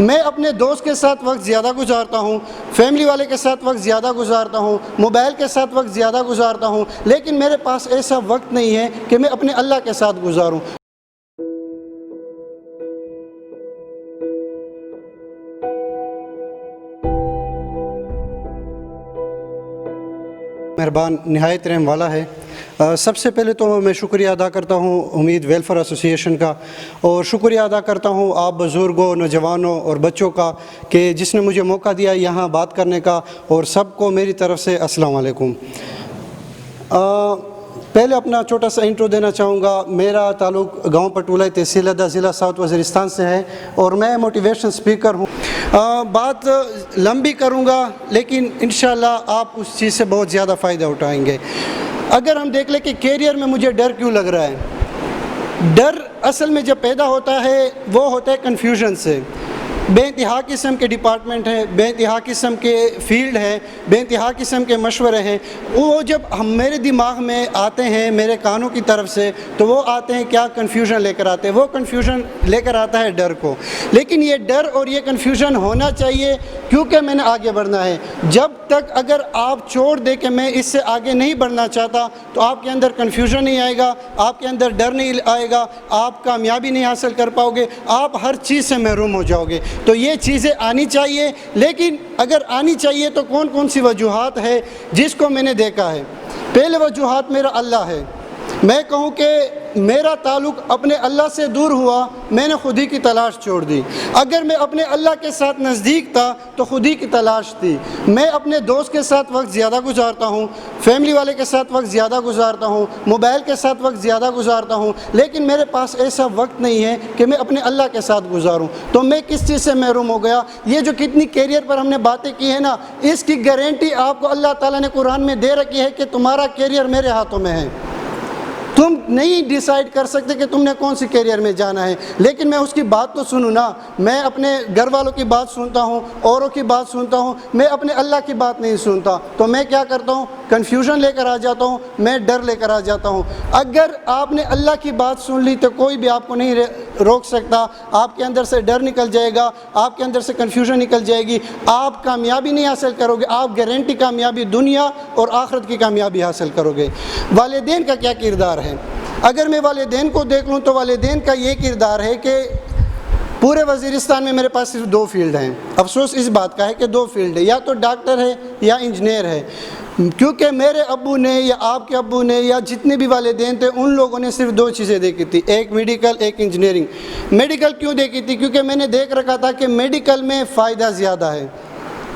میں اپنے دوست کے ساتھ وقت زیادہ گزارتا ہوں، فیملی والے کے ساتھ وقت زیادہ گزارتا ہوں، موبائل کے ساتھ وقت زیادہ گزارتا ہوں، لیکن میرے پاس ایسا وقت نہیں ہے کہ میں اپنے اللہ کے ساتھ گزاروں۔ مہربان نہایت رحم والا ہے۔ سب سے پہلے تو میں شکریہ ادا کرتا ہوں امید ویلفیئر ایسوسی ایشن کا، اور شکریہ ادا کرتا ہوں آپ بزرگوں، نوجوانوں اور بچوں کا کہ جس نے مجھے موقع دیا یہاں بات کرنے کا، اور سب کو میری طرف سے السلام علیکم۔ پہلے اپنا چھوٹا سا انٹرو دینا چاہوں گا۔ میرا تعلق گاؤں پٹولہ تحصیل ادا ضلع ساؤتھ وزیرستان سے ہے، اور میں موٹیویشن اسپیکر ہوں۔ بات لمبی کروں گا لیکن انشاءاللہ آپ اس چیز سے بہت زیادہ فائدہ اٹھائیں گے۔ اگر ہم دیکھ لیں کہ کیریئر میں مجھے ڈر کیوں لگ رہا ہے، ڈر اصل میں جب پیدا ہوتا ہے وہ ہوتا ہے کنفیوژن سے۔ بے انتہا قسم کے ڈپارٹمنٹ ہیں، بے انتہا قسم کے فیلڈ ہیں، بے انتہا قسم کے مشورے ہیں، وہ جب میرے دماغ میں آتے ہیں میرے کانوں کی طرف سے تو وہ آتے ہیں کیا کنفیوژن لے کر آتے ہیں، وہ کنفیوژن لے کر آتا ہے ڈر کو۔ لیکن یہ ڈر اور یہ کنفیوژن ہونا چاہیے کیونکہ میں نے آگے بڑھنا ہے۔ جب تک اگر آپ چھوڑ دیں کہ میں اس سے آگے نہیں بڑھنا چاہتا تو آپ کے اندر کنفیوژن نہیں آئے گا، آپ کے اندر ڈر نہیں آئے گا، آپ کامیابی نہیں حاصل کر پاؤ گے، آپ ہر چیز سے محروم ہو جاؤ گے۔ تو یہ چیزیں آنی چاہیے، لیکن اگر آنی چاہیے تو کون کون سی وجوہات ہے جس کو میں نے دیکھا ہے۔ پہلے وجوہات میرا اللہ ہے۔ میں کہوں کہ میرا تعلق اپنے اللہ سے دور ہوا، میں نے خود ہی کی تلاش چھوڑ دی۔ اگر میں اپنے اللہ کے ساتھ نزدیک تھا تو خود ہی کی تلاش تھی۔ میں اپنے دوست کے ساتھ وقت زیادہ گزارتا ہوں، فیملی والے کے ساتھ وقت زیادہ گزارتا ہوں، موبائل کے ساتھ وقت زیادہ گزارتا ہوں، لیکن میرے پاس ایسا وقت نہیں ہے کہ میں اپنے اللہ کے ساتھ گزاروں۔ تو میں کس چیز سے محروم ہو گیا؟ یہ جو کتنی کیریئر پر ہم نے باتیں کی ہیں نا، اس کی گارنٹی آپ کو اللہ تعالیٰ نے قرآن میں دے رکھی ہے کہ تمہارا کیریئر میرے ہاتھوں میں ہے۔ تم نہیں ڈیسائیڈ کر سکتے کہ تم نے کون سی کیریئر میں جانا ہے، لیکن میں اس کی بات تو سنوں نا۔ میں اپنے گھر والوں کی بات سنتا ہوں، اوروں کی بات سنتا ہوں، میں اپنے اللہ کی بات نہیں سنتا۔ تو میں کیا کرتا ہوں؟ کنفیوژن لے کر آ جاتا ہوں، میں ڈر لے کر آ جاتا ہوں۔ اگر آپ نے اللہ کی بات سن لی تو کوئی بھی آپ کو نہیں روک سکتا۔ آپ کے اندر سے ڈر نکل جائے گا، آپ کے اندر سے کنفیوژن نکل جائے گی، آپ کامیابی نہیں حاصل کرو گے، آپ گارنٹی کامیابی دنیا اور آخرت کی کامیابی حاصل کرو گے۔ والدین کا کیا کردار ہے؟ اگر میں والدین کو دیکھ لوں تو والدین کا یہ کردار ہے کہ پورے وزیرستان میں میرے پاس صرف 2 فیلڈ ہیں۔ افسوس اس بات کا ہے کہ 2 فیلڈ ہے، یا تو ڈاکٹر ہے یا انجینئر ہے، کیونکہ میرے ابو نے یا آپ کے ابو نے یا جتنے بھی والدین تھے ان لوگوں نے صرف 2 چیزیں دیکھی تھی، ایک میڈیکل، ایک انجینئرنگ۔ میڈیکل کیوں دیکھی تھی؟ کیونکہ میں نے دیکھ رکھا تھا کہ میڈیکل میں فائدہ زیادہ ہے،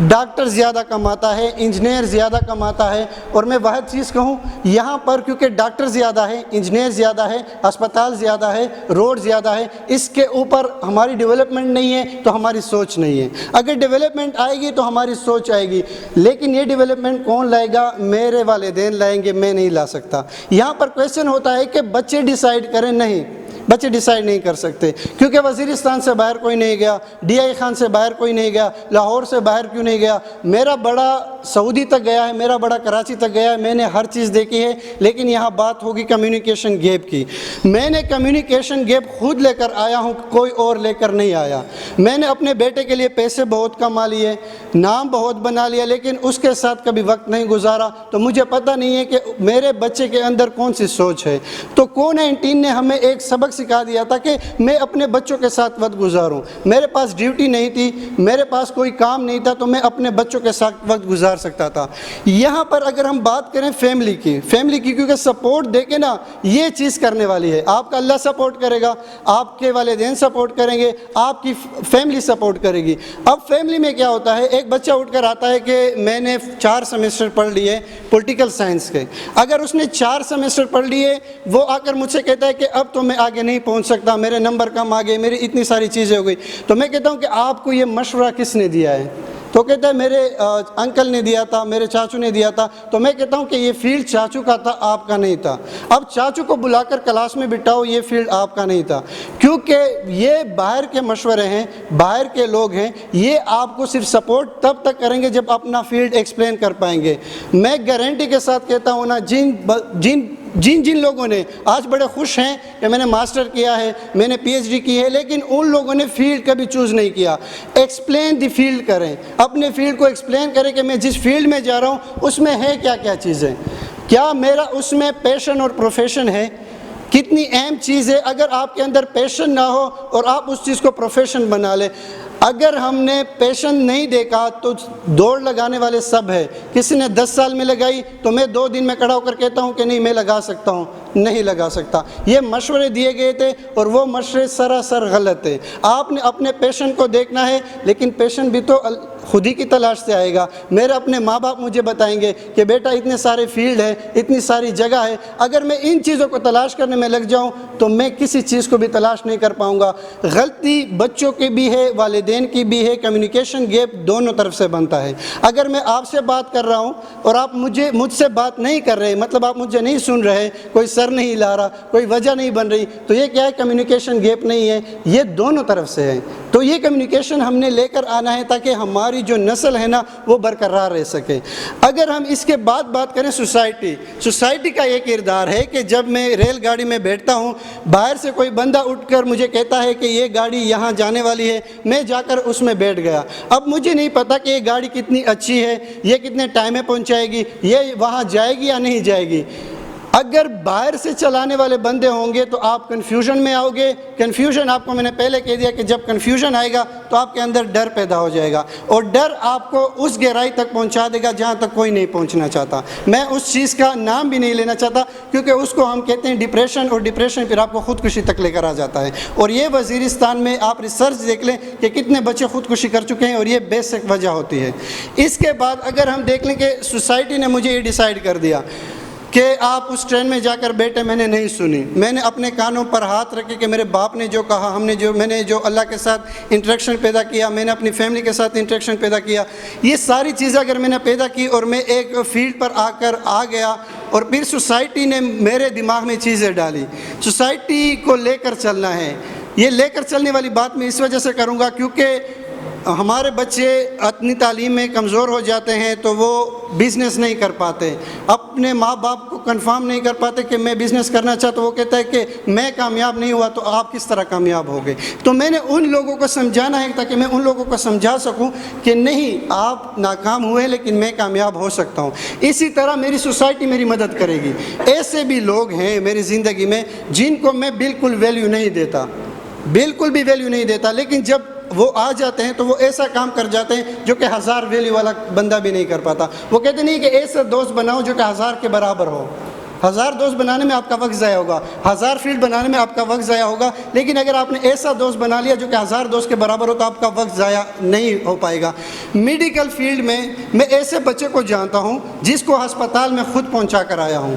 ڈاکٹر زیادہ کماتا ہے، انجینئر زیادہ کماتا ہے۔ اور میں واحد چیز کہوں یہاں پر، کیونکہ ڈاکٹر زیادہ ہے، انجینئر زیادہ ہے، اسپتال زیادہ ہے، روڈ زیادہ ہے، اس کے اوپر ہماری ڈیولپمنٹ نہیں ہے تو ہماری سوچ نہیں ہے۔ اگر ڈیولپمنٹ آئے گی تو ہماری سوچ آئے گی، لیکن یہ ڈیولپمنٹ کون لائے گا؟ میرے والدین لائیں گے، میں نہیں لا سکتا۔ یہاں پر کویسچن ہوتا ہے کہ بچے ڈیسائیڈ کریں، نہیں، بچے ڈیسائیڈ نہیں کر سکتے، کیونکہ وزیرستان سے باہر کوئی نہیں گیا، ڈی آئی خان سے باہر کوئی نہیں گیا، لاہور سے باہر کیوں نہیں گیا؟ میرا بڑا سعودی تک گیا ہے، میرا بڑا کراچی تک گیا ہے، میں نے ہر چیز دیکھی ہے، لیکن یہاں بات ہوگی کمیونیکیشن گیپ کی۔ میں نے کمیونیکیشن گیپ خود لے کر آیا ہوں، کوئی اور لے کر نہیں آیا۔ میں نے اپنے بیٹے کے لیے پیسے بہت کما لیے، نام بہت بنا لیا، لیکن اس کے ساتھ کبھی وقت نہیں گزارا، تو مجھے پتہ نہیں ہے کہ میرے بچے کے اندر کون سی سوچ ہے۔ تو کووڈ-19 نے ہمیں ایک سبق سکھا دیا تھا کہ میں اپنے بچوں کے ساتھ وقت گزاروں۔ میرے پاس ڈیوٹی نہیں تھی، میرے پاس کوئی کام نہیں تھا، تو میں اپنے بچوں کے ساتھ وقت گزار سکتا تھا۔ یہاں پر اگر ہم بات کریں فیملی کی، کیونکہ سپورٹ دے کے نا یہ چیز کرنے والی ہے۔ آپ کا اللہ سپورٹ کرے گا، آپ کے والدین سپورٹ کریں گے، آپ کی فیملی سپورٹ کرے گی۔ اب فیملی میں کیا ہوتا ہے؟ ایک بچہ اٹھ کر آتا ہے کہ میں نے 4 سیمسٹر پڑھ لیے پولیٹیکل سائنس کے۔ اگر اس نے 4 سیمسٹر پڑھ لیے، وہ آ کر مجھ سے کہتا ہے کہ اب تو میں آگے نہیں پہنچ سکتا، میرے نمبر کم آ گئے، میری اتنی ساری چیزیں ہو گئی، تو میں کہتا ہوں کہ آپ کو یہ مشورہ کس نے دیا ہے؟ تو کہتا ہے میرے انکل نے دیا تھا، میرے چاچو نے دیا تھا۔ تو میں کہتا ہوں کہ یہ فیلڈ چاچو کا تھا، آپ کا نہیں تھا۔ اب چاچو کو بلا کر کلاس میں بٹھاؤ، یہ فیلڈ آپ کا نہیں تھا، کیونکہ یہ باہر کے مشورے ہیں، باہر کے لوگ ہیں، یہ آپ کو صرف سپورٹ تب تک کریں گے جب اپنا فیلڈ ایکسپلین کر پائیں گے۔ میں گارنٹی کے ساتھ کہتا ہوں نا، جن جن جن لوگوں نے آج بڑے خوش ہیں کہ میں نے ماسٹر کیا ہے، میں نے پی ایچ ڈی کی ہے، لیکن ان لوگوں نے فیلڈ کبھی چوز نہیں کیا. ایکسپلین دی فیلڈ کریں، اپنے فیلڈ کو ایکسپلین کریں کہ میں جس فیلڈ میں جا رہا ہوں اس میں ہے کیا کیا چیزیں، کیا میرا اس میں پیشن اور پروفیشن ہے، کتنی اہم چیز ہے. اگر آپ کے اندر پیشن نہ ہو اور آپ اس چیز کو پروفیشن بنا لیں. اگر ہم نے پیشن نہیں دیکھا تو دوڑ لگانے والے سب ہے، کسی نے 10 سال میں لگائی تو میں 2 دن میں کھڑا ہو کر کہتا ہوں کہ نہیں میں لگا سکتا ہوں، نہیں لگا سکتا. یہ مشورے دیے گئے تھے اور وہ مشورے سراسر غلط تھے. آپ نے اپنے پیشن کو دیکھنا ہے، لیکن پیشن بھی تو خود ہی کی تلاش سے آئے گا. میرے اپنے ماں باپ مجھے بتائیں گے کہ بیٹا اتنے سارے فیلڈ ہے، اتنی ساری جگہ ہے، اگر میں ان چیزوں کو تلاش کرنے میں لگ جاؤں تو میں کسی چیز کو بھی تلاش نہیں کر پاؤں گا. غلطی بچوں کی بھی ہے، والدین کی بھی ہے، کمیونیکیشن گیپ دونوں طرف سے بنتا ہے. اگر میں آپ سے بات کر رہا ہوں اور آپ مجھ سے بات نہیں کر رہے، مطلب آپ مجھے نہیں سن رہے، کوئی سر نہیں لا رہا، کوئی وجہ نہیں بن رہی، تو یہ کیا ہے؟ کمیونیکیشن گیپ نہیں ہے، یہ دونوں طرف سے ہے. تو یہ کمیونیکیشن ہم نے لے کر آنا ہے تاکہ ہماری جو نسل ہے نا وہ برقرار رہ سکے. اگر ہم اس کے بعد بات کریں سوسائٹی کا یہ کردار ہے کہ جب میں ریل گاڑی میں بیٹھتا ہوں، باہر سے کوئی بندہ اٹھ کر مجھے کہتا ہے کہ یہ گاڑی یہاں جانے والی ہے، میں جا کر اس میں بیٹھ گیا. اب مجھے نہیں پتا کہ یہ گاڑی کتنی اچھی ہے، یہ کتنے ٹائم میں پہنچائے گی، یہ وہاں جائے گی یا نہیں جائے گی. اگر باہر سے چلانے والے بندے ہوں گے تو آپ کنفیوژن میں آؤ گے. کنفیوژن آپ کو میں نے پہلے کہہ دیا کہ جب کنفیوژن آئے گا تو آپ کے اندر ڈر پیدا ہو جائے گا، اور ڈر آپ کو اس گہرائی تک پہنچا دے گا جہاں تک کوئی نہیں پہنچنا چاہتا. میں اس چیز کا نام بھی نہیں لینا چاہتا کیونکہ اس کو ہم کہتے ہیں ڈپریشن، اور ڈپریشن پھر آپ کو خودکشی تک لے کر آ جاتا ہے. اور یہ وزیرستان میں آپ ریسرچ دیکھ لیں کہ کتنے بچے خودکشی کر چکے ہیں، اور یہ بیسک وجہ ہوتی ہے. اس کے بعد اگر ہم دیکھ لیں کہ سوسائٹی نے مجھے یہ ڈیسائیڈ کر دیا کہ آپ اس ٹرین میں جا کر بیٹھے، میں نے نہیں سنی، میں نے اپنے کانوں پر ہاتھ رکھے کہ میرے باپ نے جو کہا، میں نے جو اللہ کے ساتھ انٹریکشن پیدا کیا، میں نے اپنی فیملی کے ساتھ انٹریکشن پیدا کیا، یہ ساری چیزیں اگر میں نے پیدا کی اور میں ایک فیلڈ پر آ کر آ گیا اور پھر سوسائٹی نے میرے دماغ میں چیزیں ڈالی. سوسائٹی کو لے کر چلنا ہے. یہ لے کر چلنے والی بات میں اس وجہ سے کروں گا کیونکہ ہمارے بچے اپنی تعلیم میں کمزور ہو جاتے ہیں تو وہ بزنس نہیں کر پاتے، اپنے ماں باپ کو کنفرم نہیں کر پاتے کہ میں بزنس کرنا چاہتا. وہ کہتا ہے کہ میں کامیاب نہیں ہوا تو آپ کس طرح کامیاب ہو گئے. تو میں نے ان لوگوں کو سمجھانا ہے تاکہ میں ان لوگوں کو سمجھا سکوں کہ نہیں، آپ ناکام ہوئے لیکن میں کامیاب ہو سکتا ہوں. اسی طرح میری سوسائٹی میری مدد کرے گی. ایسے بھی لوگ ہیں میری زندگی میں جن کو میں بالکل ویلیو نہیں دیتا، بالکل بھی ویلیو نہیں دیتا، لیکن جب وہ آ جاتے ہیں تو وہ ایسا کام کر جاتے ہیں جو کہ 1000 ویلیو والا بندہ بھی نہیں کر پاتا. وہ کہتے نہیں کہ ایسا دوست بناؤ جو کہ 1000 کے برابر ہو. 1000 دوست بنانے میں آپ کا وقت ضائع ہوگا، 1000 فیلڈ بنانے میں آپ کا وقت ضائع ہوگا، لیکن اگر آپ نے ایسا دوست بنا لیا جو کہ 1000 دوست کے برابر ہو تو آپ کا وقت ضائع نہیں ہو پائے گا. میڈیکل فیلڈ میں ایسے بچے کو جانتا ہوں جس کو ہسپتال میں خود پہنچا کر آیا ہوں.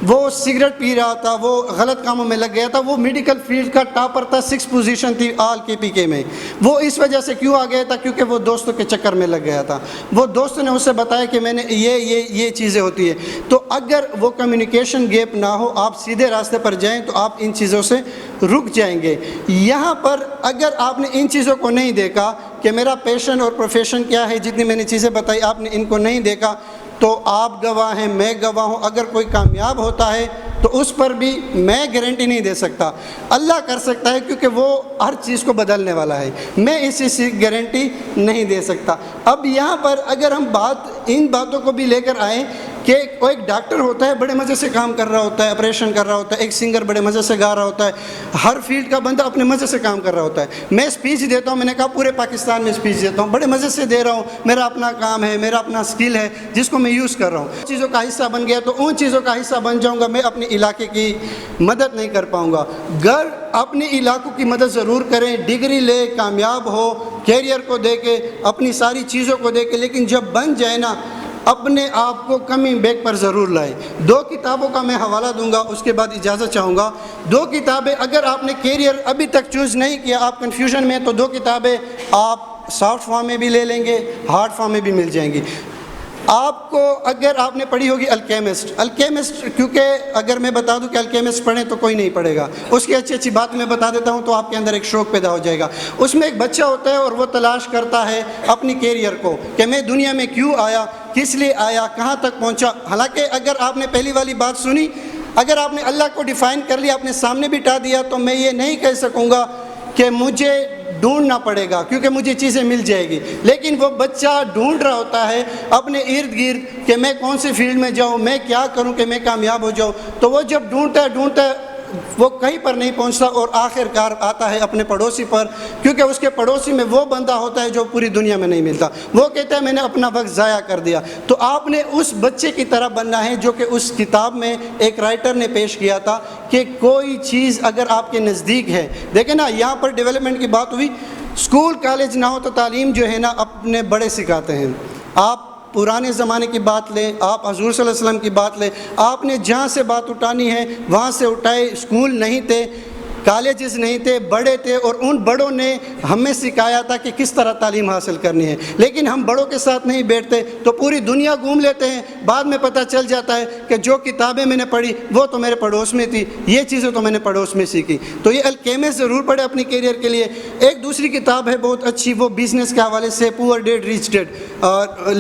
وہ سگریٹ پی رہا تھا، وہ غلط کاموں میں لگ گیا تھا، وہ میڈیکل فیلڈ کا ٹاپر تھا، 6 پوزیشن تھی آل KPK میں. وہ اس وجہ سے کیوں آ گیا تھا؟ کیونکہ وہ دوستوں کے چکر میں لگ گیا تھا. وہ دوستوں نے اسے بتایا کہ میں نے یہ چیزیں ہوتی ہے. تو اگر وہ کمیونیکیشن گیپ نہ ہو، آپ سیدھے راستے پر جائیں تو آپ ان چیزوں سے رک جائیں گے. یہاں پر اگر آپ نے ان چیزوں کو نہیں دیکھا کہ میرا پیشن اور پروفیشن کیا ہے، جتنی میں نے چیزیں بتائی آپ نے ان کو نہیں دیکھا، تو آپ گواہ ہیں، میں گواہ ہوں. اگر کوئی کامیاب ہوتا ہے تو اس پر بھی میں گارنٹی نہیں دے سکتا، اللہ کر سکتا ہے کیونکہ وہ ہر چیز کو بدلنے والا ہے. میں اسی گارنٹی نہیں دے سکتا. اب یہاں پر اگر ہم ان باتوں کو بھی لے کر آئیں کہ ایک ڈاکٹر ہوتا ہے، بڑے مزے سے کام کر رہا ہوتا ہے، آپریشن کر رہا ہوتا ہے. ایک سنگر بڑے مزے سے گا رہا ہوتا ہے. ہر فیلڈ کا بندہ اپنے مزے سے کام کر رہا ہوتا ہے. میں اسپیچ دیتا ہوں، میں نے کہا پورے پاکستان میں اسپیچ دیتا ہوں، بڑے مزے سے دے رہا ہوں، میرا اپنا کام ہے، میرا اپنا اسکل ہے جس کو میں یوز کر رہا ہوں. چیزوں کا حصہ بن گیا تو ان چیزوں کا حصہ بن جاؤں گا، میں اپنے علاقے کی مدد نہیں کر پاؤں گا. گھر اپنے علاقوں کی مدد ضرور کریں، ڈگری لے، کامیاب ہو، کیریئر کو دے کے، اپنی ساری چیزوں کو دے کے، لیکن جب بن جائے نا اپنے آپ کو کمی بیک پر ضرور لائیں. 2 کتابوں کا میں حوالہ دوں گا، اس کے بعد اجازت چاہوں گا. 2 کتابیں اگر آپ نے کیریئر ابھی تک چوز نہیں کیا، آپ کنفیوژن میں، تو 2 کتابیں آپ سافٹ فارم میں بھی لے لیں گے، ہارڈ فارم میں بھی مل جائیں گی. آپ کو اگر آپ نے پڑھی ہوگی الکیمسٹ، کیونکہ اگر میں بتا دوں کہ الکیمسٹ پڑھیں تو کوئی نہیں پڑھے گا. اس کی اچھی بات میں بتا دیتا ہوں تو آپ کے اندر ایک شوق پیدا ہو جائے گا. اس میں ایک بچہ ہوتا ہے اور وہ تلاش کرتا ہے اپنی کیریئر کو کہ میں دنیا میں کیوں آیا، کس لیے آیا، کہاں تک پہنچا. حالانکہ اگر آپ نے پہلی والی بات سنی، اگر آپ نے اللہ کو ڈیفائن کر لیا، اپنے سامنے بٹھا دیا، تو میں یہ نہیں کہہ سکوں گا کہ مجھے ڈھونڈنا پڑے گا کیونکہ مجھے چیزیں مل جائے گی، لیکن وہ بچہ ڈھونڈ رہا ہوتا ہے اپنے ارد گرد کہ میں کون سی فیلڈ میں جاؤں، میں کیا کروں کہ میں کامیاب ہو جاؤں. تو وہ جب ڈھونڈتا ہے وہ کہیں پر نہیں پہنچتا، اور آخر کار آتا ہے اپنے پڑوسی پر، کیونکہ اس کے پڑوسی میں وہ بندہ ہوتا ہے جو پوری دنیا میں نہیں ملتا. وہ کہتا ہے میں نے اپنا وقت ضائع کر دیا. تو آپ نے اس بچے کی طرح بننا ہے جو کہ اس کتاب میں ایک رائٹر نے پیش کیا تھا کہ کوئی چیز اگر آپ کے نزدیک ہے، دیکھیں نا یہاں پر ڈیولپمنٹ کی بات ہوئی، اسکول کالج نہ ہو تو تعلیم جو ہے نا اپنے بڑے سکھاتے ہیں. آپ پرانے زمانے کی بات لیں، آپ حضور صلی اللہ علیہ وسلم کی بات لیں، آپ نے جہاں سے بات اٹھانی ہے وہاں سے اٹھائے. اسکول نہیں تھے، کالجز نہیں تھے، بڑے تھے، اور ان بڑوں نے ہمیں سکھایا تھا کہ کس طرح تعلیم حاصل کرنی ہے. لیکن ہم بڑوں کے ساتھ نہیں بیٹھتے تو پوری دنیا گھوم لیتے ہیں، بعد میں پتہ چل جاتا ہے کہ جو کتابیں میں نے پڑھی وہ تو میرے پڑوس میں تھی، یہ چیزیں تو میں نے پڑوس میں سیکھی. تو یہ الکیمسٹ ضرور پڑھے اپنی کیریئر کے لیے. ایک دوسری کتاب ہے بہت اچھی، وہ بزنس کے حوالے سے، پور ڈیڈ ریچ ڈیڈ،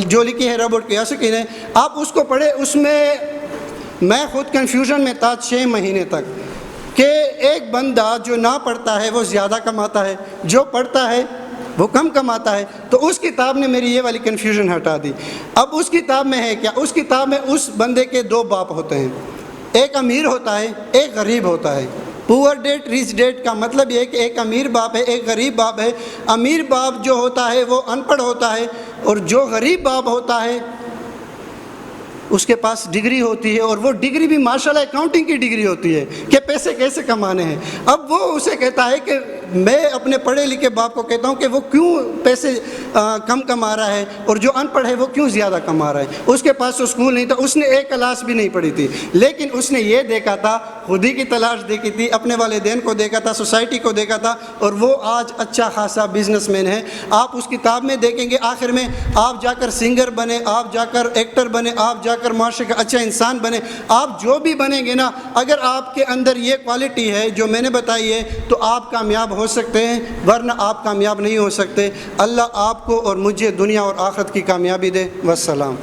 جو لکھی ہے رابرٹ کیوساکی نے. آپ اس کو پڑھے. اس میں میں خود کنفیوژن میں تھا 6 مہینے تک کہ ایک بندہ جو نہ پڑھتا ہے وہ زیادہ کماتا ہے، جو پڑھتا ہے وہ کم کماتا ہے. تو اس کتاب نے میری یہ والی کنفیوژن ہٹا دی. اب اس کتاب میں ہے کیا؟ اس کتاب میں اس بندے کے 2 باپ ہوتے ہیں، ایک امیر ہوتا ہے، ایک غریب ہوتا ہے. پور ڈیڈ ریچ ڈیڈ کا مطلب یہ ہے کہ ایک امیر باپ ہے، ایک غریب باپ ہے. امیر باپ جو ہوتا ہے وہ ان پڑھ ہوتا ہے، اور جو غریب باپ ہوتا ہے اس کے پاس ڈگری ہوتی ہے، اور وہ ڈگری بھی ماشاءاللہ اکاؤنٹنگ کی ڈگری ہوتی ہے کہ پیسے کیسے کمانے ہیں. اب وہ اسے کہتا ہے کہ میں اپنے پڑھے لکھے باپ کو کہتا ہوں کہ وہ کیوں پیسے کم کما رہا ہے، اور جو ان پڑھ ہے وہ کیوں زیادہ کما رہا ہے. اس کے پاس تو اسکول نہیں تھا، اس نے ایک کلاس بھی نہیں پڑھی تھی، لیکن اس نے یہ دیکھا تھا، خودی کی تلاش دیکھی تھی، اپنے والدین کو دیکھا تھا، سوسائٹی کو دیکھا تھا، اور وہ آج اچھا خاصا بزنس مین ہے. آپ اس کتاب میں دیکھیں گے آخر میں آپ جا کر سنگر بنے، آپ جا کر ایکٹر بنے، آپ جا کر معاشرے کا اچھا انسان بنے. آپ جو بھی بنیں گے نا، اگر آپ کے اندر یہ کوالٹی ہے جو میں نے بتائی ہے تو آپ کامیاب ہو سکتے ہیں، ورنہ آپ کامیاب نہیں ہو سکتے. اللہ آپ کو اور مجھے دنیا اور آخرت کی کامیابی دے. والسلام.